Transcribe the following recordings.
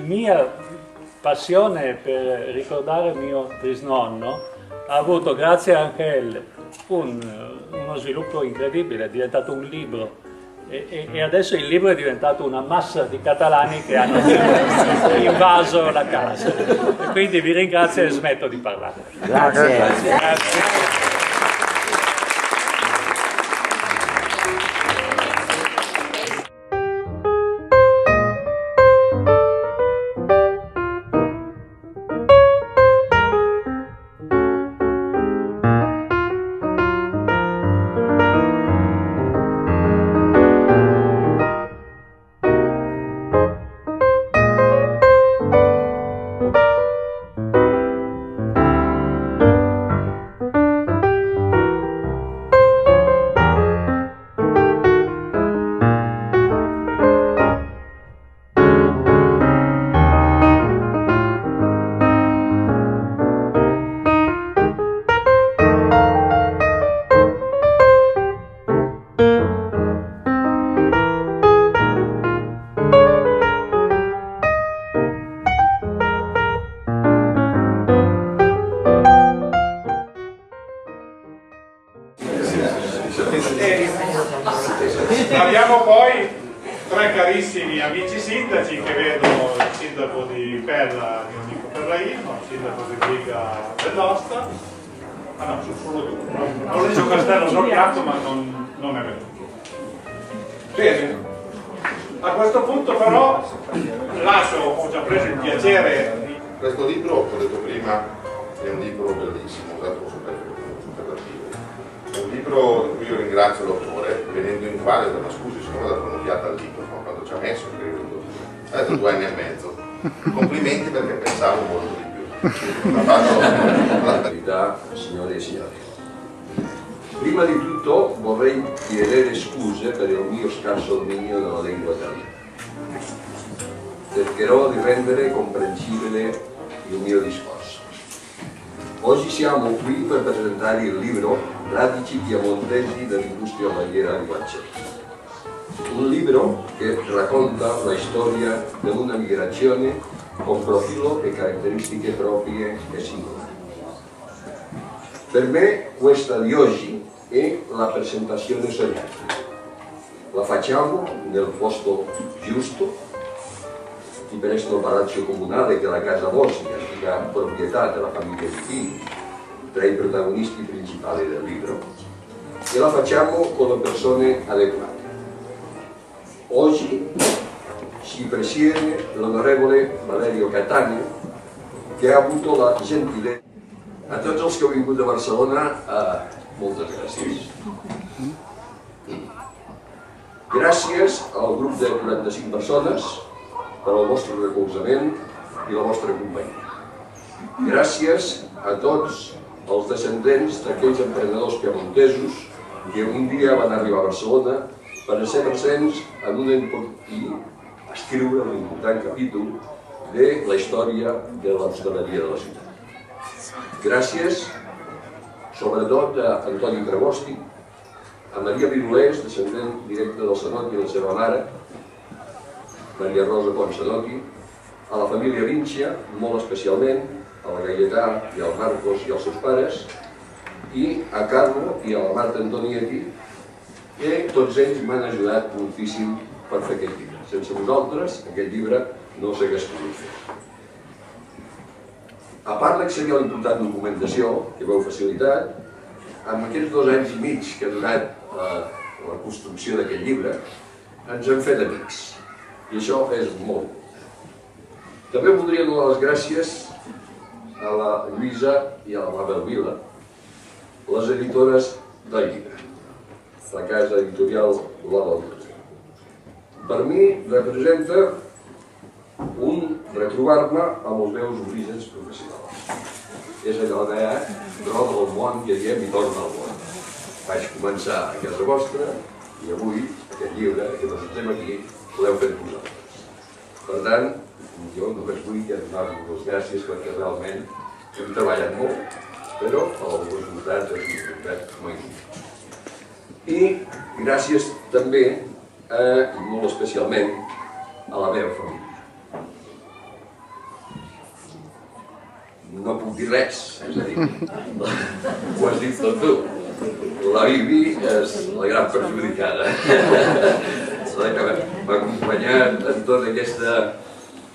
mia passione per ricordare mio trisnonno ha avuto, grazie anche a lui, uno sviluppo incredibile, è diventato un libro e adesso il libro è diventato una massa di catalani che hanno invaso la casa. E quindi vi ringrazio e smetto di parlare. Grazie. Grazie. Abbiamo poi tre carissimi amici sindaci che vedo il sindaco di Pella, mio amico Ferraino, il sindaco di Briga dell'Osta. Ah no, sono solo due. Lorenzo Castello l'ho piatto ma non è venuto. Bene, a questo punto però lascio, ho già preso il piacere. Questo libro, ho detto prima, è un libro bellissimo, usato superlativo. È un libro di cui io ringrazio l'autore, venendo in quale, ma scusi, siccome ho dato un'occhiata al libro, ma quando ci ha messo, credo, ha detto 2 anni e mezzo. Complimenti perché pensavo molto di più. Ha fatto la verità, signore e signori. Prima di tutto vorrei chiedere scuse per il mio scarso dominio della lingua italiana. Cercherò di rendere comprensibile il mio discorso. Oggi siamo qui per presentare il libro Radici piemontesi dell'industria oleiera di Guaccetto. Un libro che racconta la storia di una migrazione con profilo e caratteristiche proprie e singolari. Per me questa di oggi è la presentazione sognata. La facciamo nel posto giusto, di presso il Palazzo Comunale, che è la casa Bossi, antica proprietà della famiglia di Fini, tra i protagonisti principali del libro, e la facciamo con le persone adeguate. Oggi ci presiede l'onorevole Valerio Cattaneo, che ha avuto la gentilezza. A tots els que heu vingut a Barcelona, moltes gràcies. Gràcies al grup de 45 persones per al vostre recolzament i la vostra companyia. Gràcies a tots els descendents d'aquells emprenedors piemontesos que un dia van arribar a Barcelona per a ser presents i escriure un important capítol de la història de l'hostaleria de la ciutat. Gràcies, sobretot, a Antoni Prevosti, a Maria Virulés, descendent directe del Zanotti i la seva mare, Maria Rosa Pons Zanotti, a la família Vincia, molt especialment, a la Gaietà i al Marcos i als seus pares, i a Carlo i a la Marta Antonietti, que tots ells m'han ajudat moltíssim per fer aquest llibre. Sense vosaltres, aquest llibre no s'hagués pogut fer. A part d'accedir a la important documentació que m'heu facilitat, amb aquests 2 anys i mig que ha durat la construcció d'aquest llibre, ens hem fet amics. I això és molt. També voldria donar les gràcies a la Lluïsa i a la Mabel Vila, les editores del llibre, la casa editorial La València. Per mi representa un retrobar-me amb els meus orígens professionals. És allò de roda del món que diem i torna al món. Vaig començar a casa vostra i avui aquest llibre que presentem aquí l'heu fet vosaltres. Per tant, jo només vull donar-vos les gràcies perquè realment hem treballat molt, però el resultat és un resultat magnífic. I gràcies també, molt especialment, a la meva família. no puc dir res, és a dir, ho has dit tot tu. La Bibi és la gran perjudicada, la que m'ha acompanyat en tota aquesta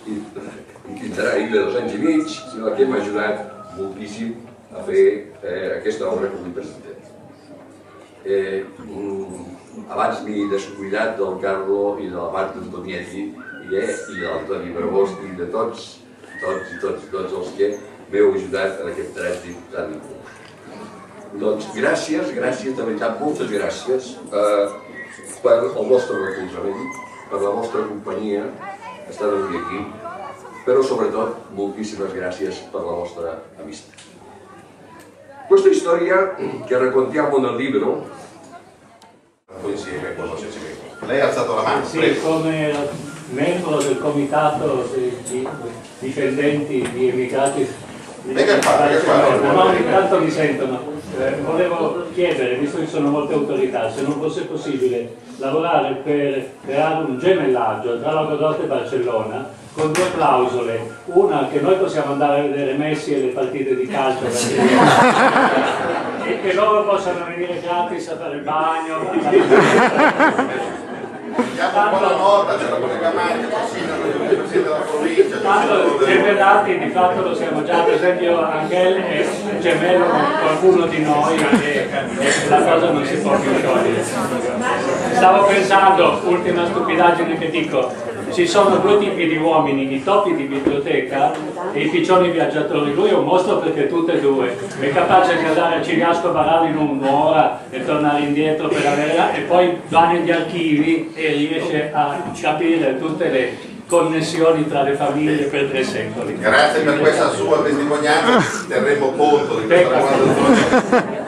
itinerària de 2 anys i mig, i la que m'ha ajudat moltíssim a fer aquesta obra que avui presentem. Abans m'he descuidat del Carlo i de la Marta Antonietti i de l'Antoni Barbós i de tots els que m'heu ajudat en aquest trànsit tan inclús. Doncs gràcies, de veritat, moltes gràcies per el vostre recolzament, per la vostra companyia, estar avui aquí, però sobretot moltíssimes gràcies per la vostra amistat. Questa storia che raccontiamo nel libro, insieme con il nostro cemento. Lei ha alzato la mano. Sì, come membro del comitato di dipendenti di emigrati. No, intanto mi sentono. Volevo chiedere, visto che sono molte autorità, se non fosse possibile lavorare per creare un gemellaggio tra Loggodotte e Barcellona con 2 clausole, una che noi possiamo andare a vedere Messi e le partite di calcio e che loro possano venire gratis a fare il bagno. Andiamo un po' alla nota, c'è la collega Mario, il presidente della provincia. Tanto gemellati di fatto lo siamo già, per esempio Angel è gemello con qualcuno di noi e la cosa non si può più sciogliere. Stavo pensando, ultima stupidaggine che dico, ci sono 2 tipi di uomini, i topi di biblioteca e i piccioni viaggiatori. Lui è un mostro perché tutte e 2, è capace di andare a Ciriasco, Barallo in un'ora e tornare indietro per averla, e poi va negli archivi e riesce a capire tutte le connessioni tra le famiglie per 3 secoli. Grazie per questa sua testimonianza, terremo conto di questa buona